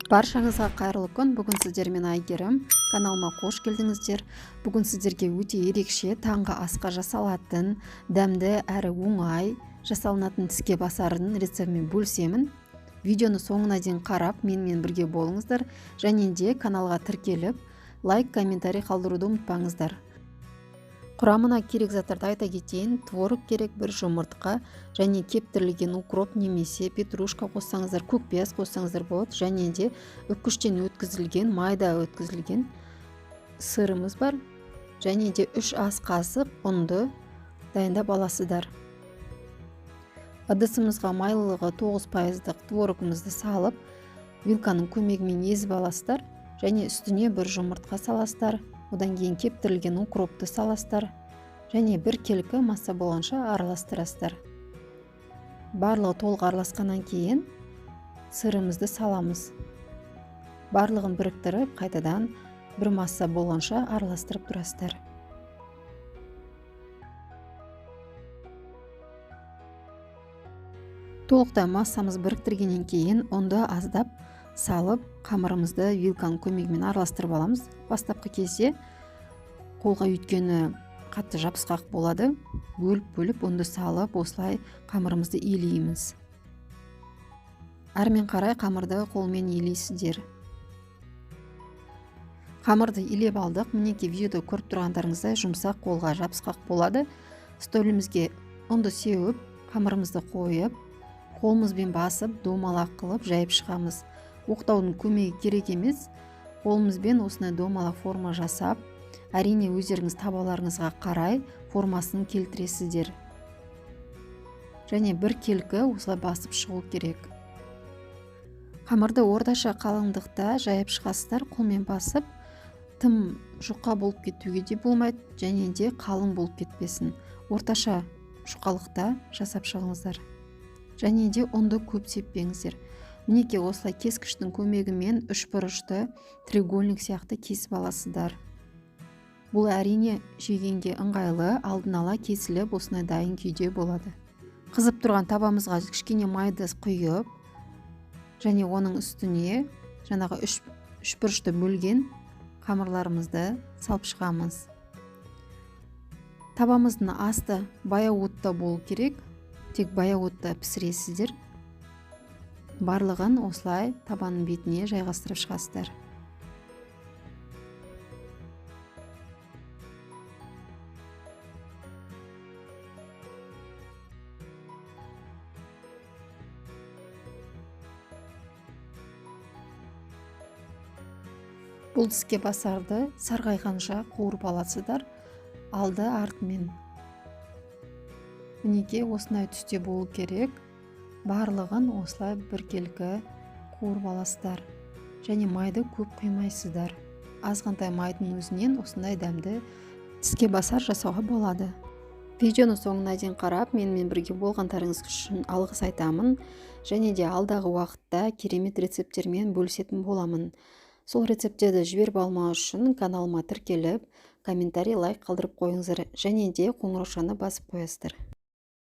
Баршаңызға қайырлы күн. Бүгін сіздермен Айгерім. Каналыма қош келдіңіздер. Бүгін сіздерге өте ерекше таңғы асқа жасалатын, дәмді әрі оңай жасалынатын тіске басардың рецептімен бөлісемін. Видеоны соңына дейін қарап, менімен бірге болыңыздар. Және де каналға тіркеліп, лайк, комментарий қалдыруды ұмытпаңыздар. Құрамына керек заттарды айта кетейін. Творог керек, бір жұмыртқа, және кептірілген укроп немесе петрушка қоссаңыздар, көкпияз қоссаңыздар болады. Және де үккіштен өткізілген, майда өткізілген сырымыз бар. Және де 3 ас қасық ұнды дайындап аласыздар. Ыдысымызға майлылығы 9% творогымызды салып, вилканың көмегімен езіп аласыздар. Және үстіне бір жұмыртқа саласыздар. Одан кейін кептірілген укропты саласыздар. Және бір келкі масса болғанша араластырасыздар. Барлығы толық араласқаннан кейін сырымызды саламыз. Барлығын біріктіріп, қайтадан бір масса болғанша араластырып тұрасыздар. Толықтай массамыз біріктіргеннен кейін ұнды аздап салып, қамырымызды вилканың көмегімен араластырып аламыз. Бастапқы кезде қолға үйткені қатты жабысқақ болады. Бөліп ұнды салып, осылай қамырымызды илейміз. Әрмен қарай қамырды қолмен илейсіздер. Қамырды илеп алдық. Мінекей видеода көріп тұрғандарыңыздай жұмсақ, қолға жабысқақ болады. Столімізге ұнды сеуіп, қамырымызды қойып, қолымызбен басып, домалақ қылып жайып шығамыз. Оқтаудың көмегі керек емес. Қолымызбен осындай домалақ форма жасап, әрине өздеріңіз табаларыңызға қарай формасын келтіресіздер. Және бір келкі осылай басып шығу керек. Қамырды орташа қалыңдықта жайып шығасыздар, қолмен басып, тым жұқа болып кетуге де болмайды, және де қалың болып кетпесін. Орташа жұқалықта жасап шығыңыздар. Және де ұнды көп сеппеңіздер. Мінекей осылай кескіштің көмегімен үшбұрышты треугольник сияқты кесіп аласыздар. Бұл әрине жегенге ыңғайлы, алдын ала кесіліп, осындай дайын күйде болады. Қызып тұрған табамызға кішкене майды құйып, және оның үстіне жаңағы үшбұрышты бөлген қамырларымызды салып шығамыз. Табамыздың асты баяу отта болу керек, тек баяу отта пісіресіздер. Барлығын осылай табанның бетіне жайғастырып шығасыздар. Бұл тіске басарды сарғайғанша қуырып аласыздар, алды артымен. Мінекей осындай түсте болу керек. Барлығын осылай бір келкі қуырып аласыздар. Және майды көп құймайсыздар. Азғантай майдың өзінен осындай дәмді тіске басар жасауға болады. Видеоны соңына дейін қарап, менімен бірге болғандарыңыз үшін алғыс айтамын. Және де алдағы уақытта керемет рецепттермен бөлісетін боламын. Сол рецепттерді жіберіп алмау үшін каналыма тіркеліп, комментарий, лайк қалдырып қойыңыздар. Және де қоңыраушаны басып қоясыздар.